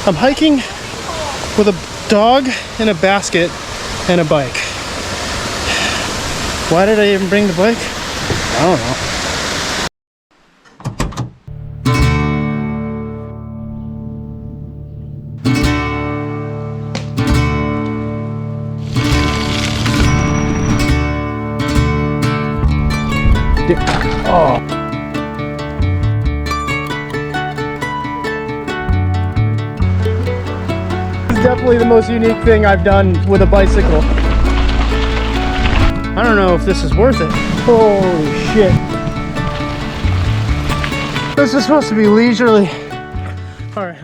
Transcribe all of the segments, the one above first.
I'm hiking with a dog and a basket and a bike. Why did I even bring the bike? I don't know. Oh. This is definitely the most unique thing I've done with a bicycle. I don't know if this is worth it. Holy shit. This is supposed to be leisurely. All right.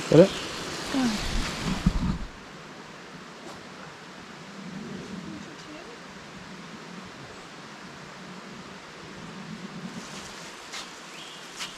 Got it?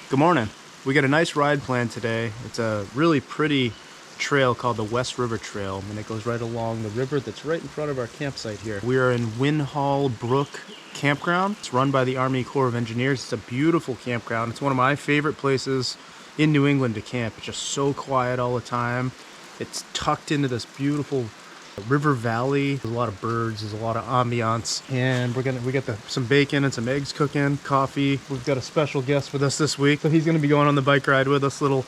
Good morning. We got a nice ride planned today. It's a really pretty trail called the West River Trail, and it goes right along the river that's right in front of our campsite here. We are in Winhall Brook Campground. It's run by the Army Corps of Engineers. It's a beautiful campground. It's one of my favorite places in New England to camp. It's just so quiet all the time. It's tucked into this beautiful river valley. There's a lot of birds, there's a lot of ambiance, and we got some bacon and some eggs cooking, coffee. We've got a special guest with us this week, so he's gonna be going on the bike ride with us, little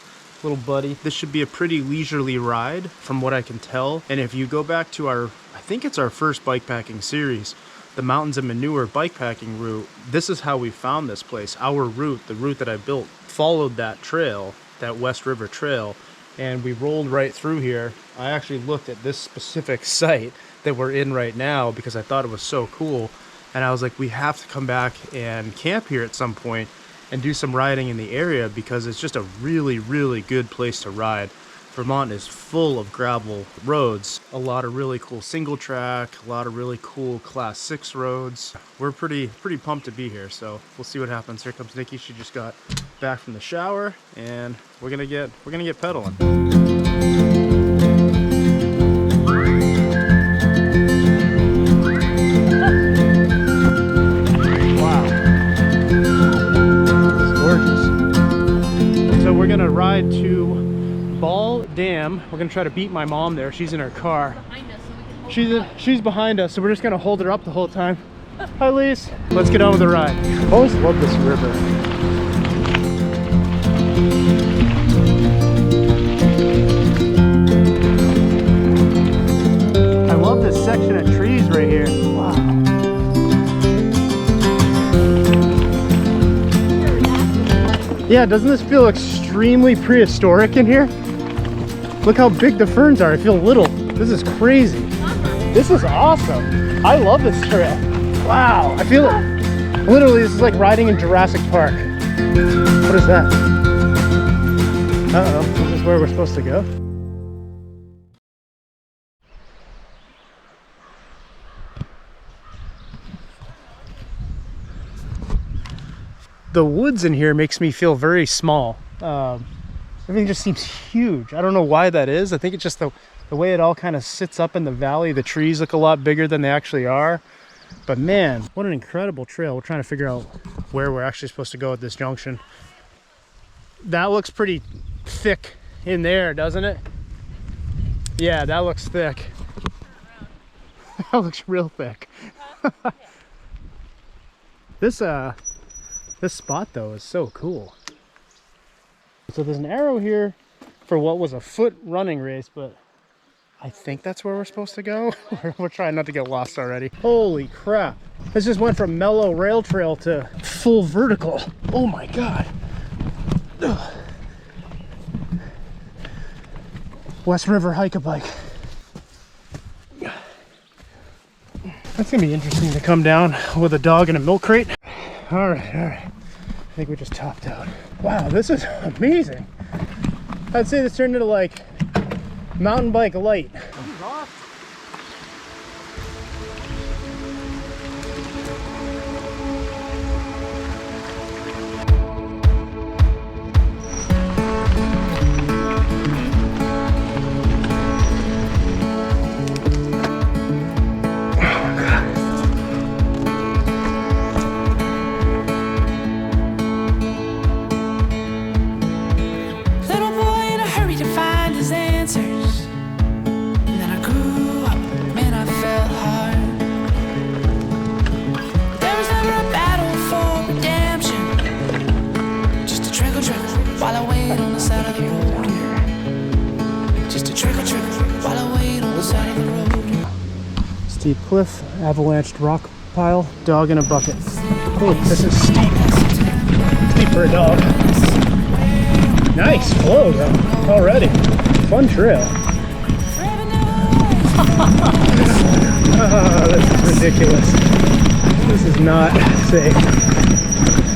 buddy. This should be a pretty leisurely ride from what I can tell. And if you go back to I think it's our first bikepacking series, the Mountains and Manure bikepacking route, this is how we found this place. Our route, the route that I built, followed that trail, that West River Trail, and we rolled right through here. I actually looked at this specific site that we're in right now because I thought it was so cool, and I was like, we have to come back and camp here at some point and do some riding in the area because it's just a really, really good place to ride. Vermont is full of gravel roads, a lot of really cool single track, a lot of really cool class 6 roads. We're pretty pumped to be here, so we'll see what happens. Here comes Nikki. She just got back from the shower, and we're gonna get pedaling. We're gonna ride to Ball Dam. We're gonna try to beat my mom there. She's in her car. Behind us, so we can she's behind us, so we're just gonna hold her up the whole time. Hi, Lise. Let's get on with the ride. I always love this river. I love this section of trees right here. Wow. Yeah, doesn't this feel extremely prehistoric in here? Look how big the ferns are. I feel little. This is crazy. This is awesome. I love this trail. Wow, I feel it. Literally, this is like riding in Jurassic Park. What is that? Uh-oh, is this where we're supposed to go? The woods in here makes me feel very small. Everything just seems huge. I don't know why that is. I think it's just the way it all kind of sits up in the valley. The trees look a lot bigger than they actually are. But man, what an incredible trail. We're trying to figure out where we're actually supposed to go at this junction. That looks pretty thick in there, doesn't it? Yeah, that looks thick. That looks real thick. This spot though is so cool. So there's an arrow here for what was a foot running race, but I think that's where we're supposed to go. We're trying not to get lost already. Holy crap. This just went from mellow rail trail to full vertical. Oh my God. Ugh. West River hike-a-bike. That's gonna be interesting to come down with a dog and a milk crate. All right. I think we just topped out. Wow, this is amazing. I'd say this turned into like mountain bike light. Steep cliff, avalanched rock pile, dog in a bucket. Oh, this is steep. Steep for a dog. Nice flow though, already. Fun trail. Oh, this is ridiculous. This is not safe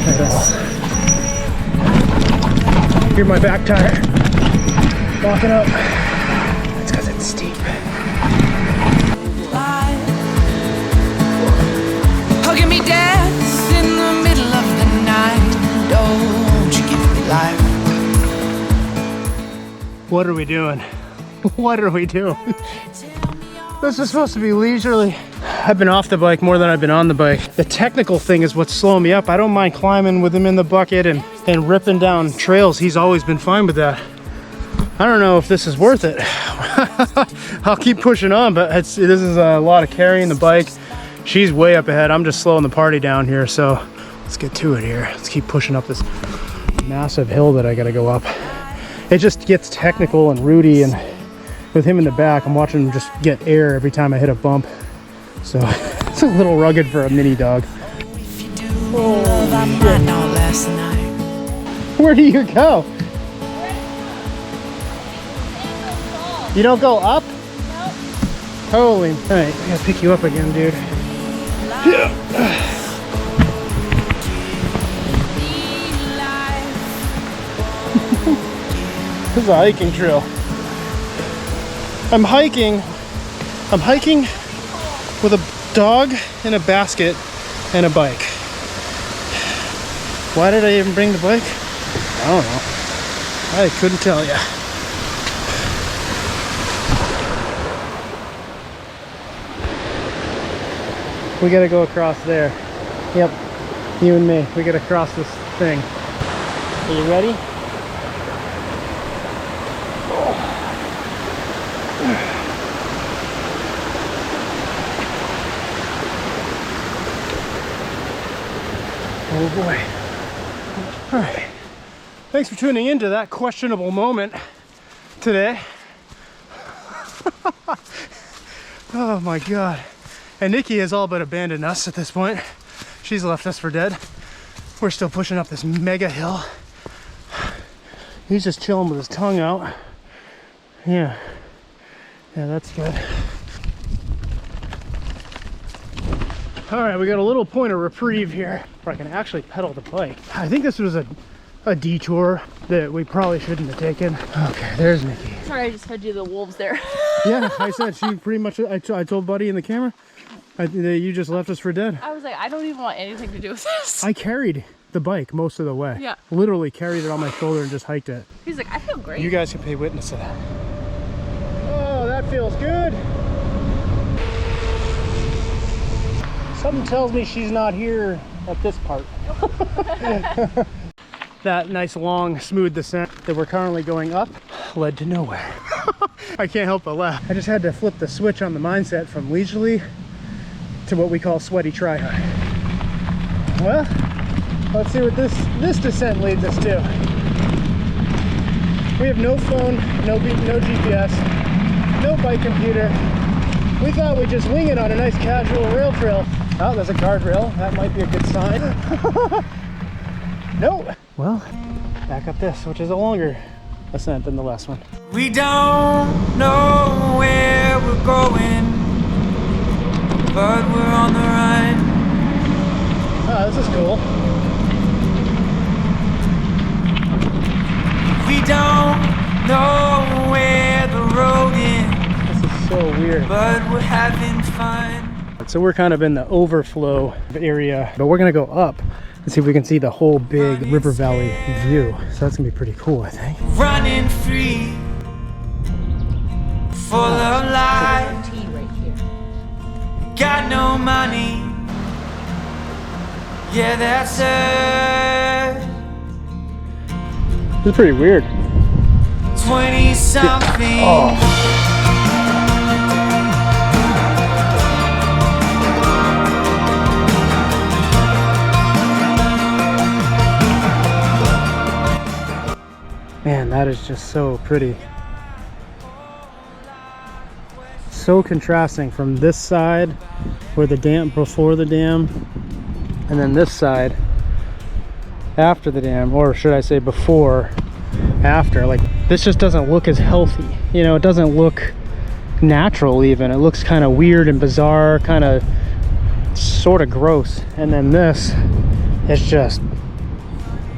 at all. Here's my back tire. Walking up. It's because it's steep. Hugging me death in the middle of the night. Don't you give me life. What are we doing? What are we doing? This is supposed to be leisurely. I've been off the bike more than I've been on the bike. The technical thing is what's slowing me up. I don't mind climbing with him in the bucket and ripping down trails. He's always been fine with that. I don't know if this is worth it. I'll keep pushing on, but this is a lot of carrying the bike. She's way up ahead. I'm just slowing the party down here, so let's get to it here. Let's keep pushing up this massive hill that I gotta go up. It just gets technical and rooty, and with him in the back, I'm watching him just get air every time I hit a bump. So it's a little rugged for a mini dog. Oh, where do you go? You don't go up? Nope. Holy, all right, I gotta pick you up again, dude. This is a hiking trail. I'm hiking with a dog in a basket and a bike. Why did I even bring the bike? I don't know. I couldn't tell you. We gotta go across there. Yep, you and me. We gotta cross this thing. Are you ready? Oh boy. All right. Thanks for tuning into that questionable moment today. Oh my God. And Nikki has all but abandoned us at this point. She's left us for dead. We're still pushing up this mega hill. He's just chilling with his tongue out. Yeah, that's good. All right, we got a little point of reprieve here where I can actually pedal the bike. I think this was a detour that we probably shouldn't have taken. Okay, there's Nikki. Sorry, I just fed you the wolves there. Yeah, I said she pretty much, I told Buddy in the camera, you just left us for dead. I was like, I don't even want anything to do with this. I carried the bike most of the way. Yeah. Literally carried it on my shoulder and just hiked it. He's like, I feel great. You guys can pay witness to that. Oh, that feels good. Something tells me she's not here at this part. That nice long smooth descent that we're currently going up led to nowhere. I can't help but laugh. I just had to flip the switch on the mindset from leisurely to what we call sweaty try-hard. Well, let's see what this descent leads us to. We have no phone, no GPS, no bike computer. We thought we'd just wing it on a nice casual rail trail. Oh, there's a guardrail. That might be a good sign. Nope. Well, back up this, which is a longer ascent than the last one. We don't know where we're going, but we're on the run. Oh, this is cool. We don't know where the road ends. This is so weird. But we're having fun. So we're kind of in the overflow area, but we're gonna go up and see if we can see the whole big river valley view. So that's gonna be pretty cool, I think. Running free, full of life. Tea right here. Got no money. Yeah, that's it. This is pretty weird. 20 something. Oh. Man, that is just so pretty. So contrasting from this side where the dam, before the dam, and then this side after the dam, or should I say before, after. Like, this just doesn't look as healthy. You know, it doesn't look natural even. It looks kind of weird and bizarre, kind of sort of gross. And then this is just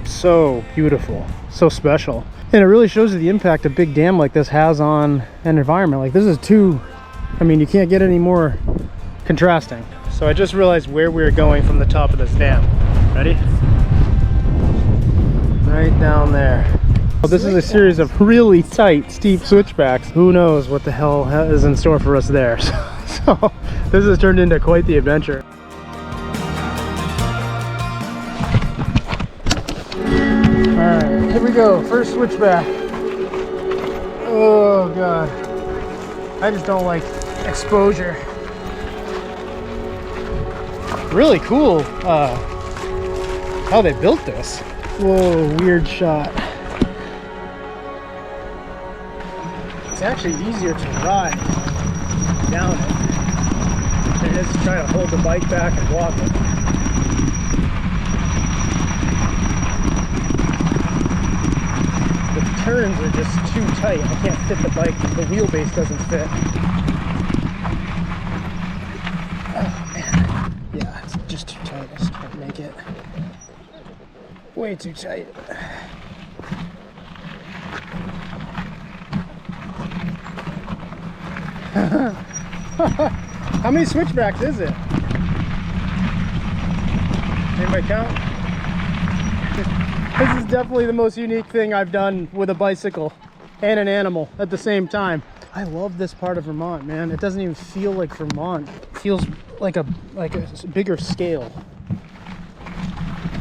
so beautiful, so special. And it really shows you the impact a big dam like this has on an environment. Like, this is too, I mean, you can't get any more contrasting. So I just realized where we're going from the top of this dam. Ready? Right down there. Well, this is a series of really tight, steep switchbacks. Who knows what the hell is in store for us there. So this has turned into quite the adventure. Alright, here we go. First switchback. Oh god. I just don't like exposure. Really cool how they built this. Whoa, weird shot. It's actually easier to ride down it than it is to try to hold the bike back and walk it. The turns are just too tight. I can't fit the bike. The wheelbase doesn't fit. Oh man. Yeah, it's just too tight. I just can't make it. Way too tight. How many switchbacks is it? Anybody count? This is definitely the most unique thing I've done with a bicycle and an animal at the same time. I love this part of Vermont, man. It doesn't even feel like Vermont. It feels like a bigger scale.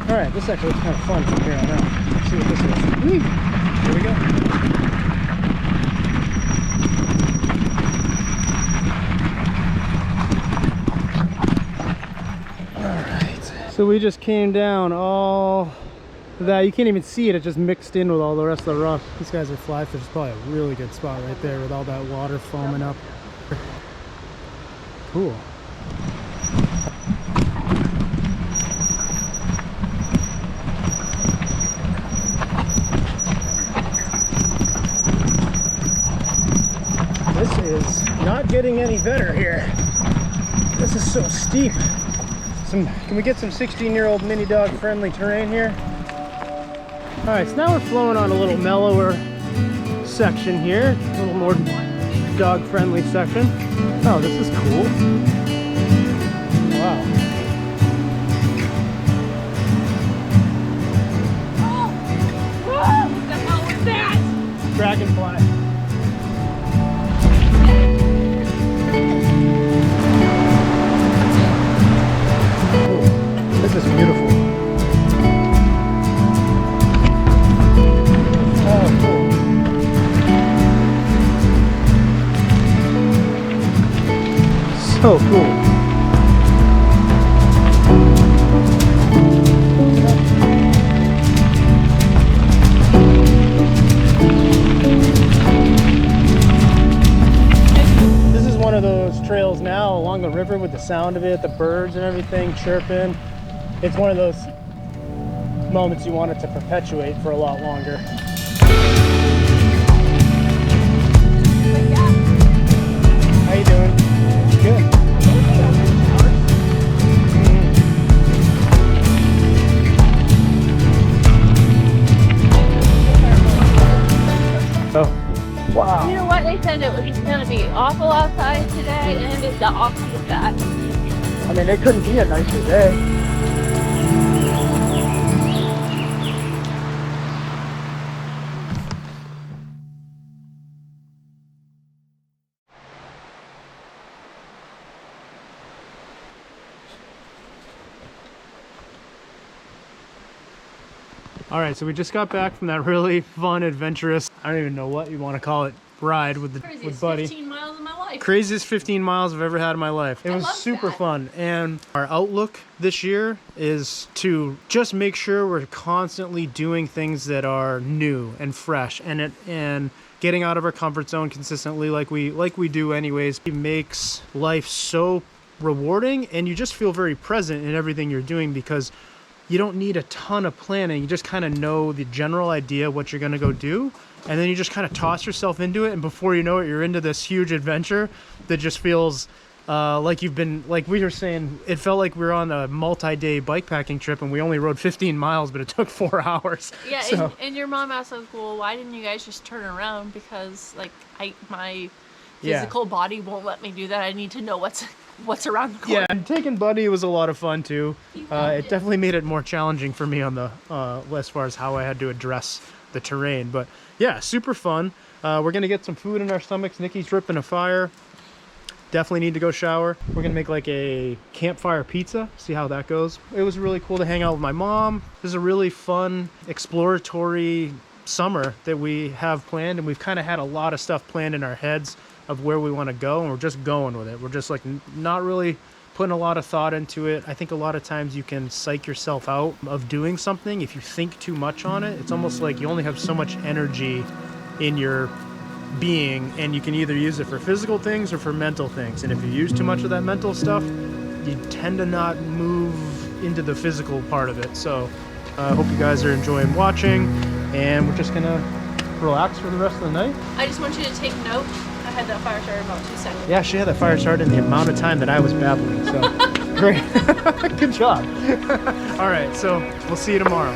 All right, this actually looks kind of fun from here on out. Let's see what this is. Whee! Here we go. So we just came down all that. You can't even see it. It just mixed in with all the rest of the rock. These guys are fly fish. It's probably a really good spot right there with all that water foaming up. Cool. This is not getting any better here. This is so steep. Can we get some 16-year-old mini dog friendly terrain here? All right, so now we're flowing on a little mellower section here, a little more dog friendly section. Oh, this is cool. Wow. What the hell was that? Dragonfly. This is beautiful. Oh, cool. So cool. one of those trails now along the river with the sound of it, the birds and everything chirping. It's one of those moments you want it to perpetuate for a lot longer. How you doing? Good. Oh, wow. You know what? They said it was going to be awful outside today, and it's the opposite of that. I mean, it couldn't be a nicer day. All right, so we just got back from that really fun, adventurous, I don't even know what you want to call it, ride with Buddy. 15 miles of my life. Craziest 15 miles I've ever had in my life. It was super fun. And our outlook this year is to just make sure we're constantly doing things that are new and fresh and getting out of our comfort zone consistently like we do anyways. It makes life so rewarding, and you just feel very present in everything you're doing because you don't need a ton of planning. You just kind of know the general idea of what you're going to go do, and then you just kind of toss yourself into it, and before you know it, you're into this huge adventure that just feels like you've been, like we were saying, it felt like we were on a multi-day bikepacking trip and we only rode 15 miles, but it took 4 hours. Yeah, so, and your mom asked us, well, why didn't you guys just turn around? Because like my physical body won't let me do that. I need to know what's around the corner. Yeah, and taking Buddy was a lot of fun too. It definitely made it more challenging for me on the as far as how I had to address the terrain. But yeah, super fun. We're gonna get some food in our stomachs. Nikki's ripping a fire. Definitely need to go shower. We're gonna make like a campfire pizza, see how that goes. It was really cool to hang out with my mom. This is a really fun, exploratory summer that we have planned, and we've kind of had a lot of stuff planned in our heads of where we want to go, and we're just going with it. We're just like not really putting a lot of thought into it. I think a lot of times you can psych yourself out of doing something if you think too much on it. It's almost like you only have so much energy in your being, and you can either use it for physical things or for mental things. And if you use too much of that mental stuff, you tend to not move into the physical part of it. So I hope you guys are enjoying watching, and we're just gonna relax for the rest of the night. I just want you to take note. I had that fire started about 2 seconds. Yeah, she had that fire started in the amount of time that I was babbling, so great. Good job. All right, so we'll see you tomorrow.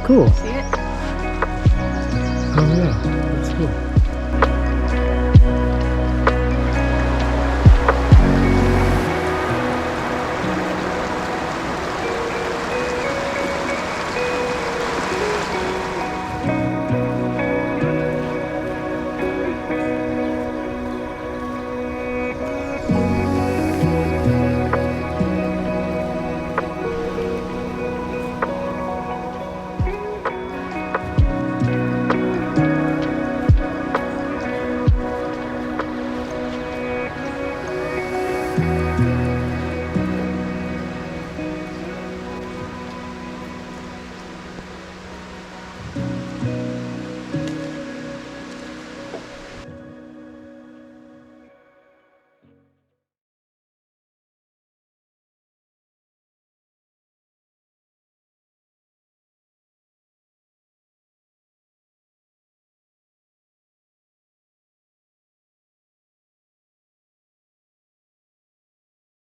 Cool. See it? Oh yeah, that's cool.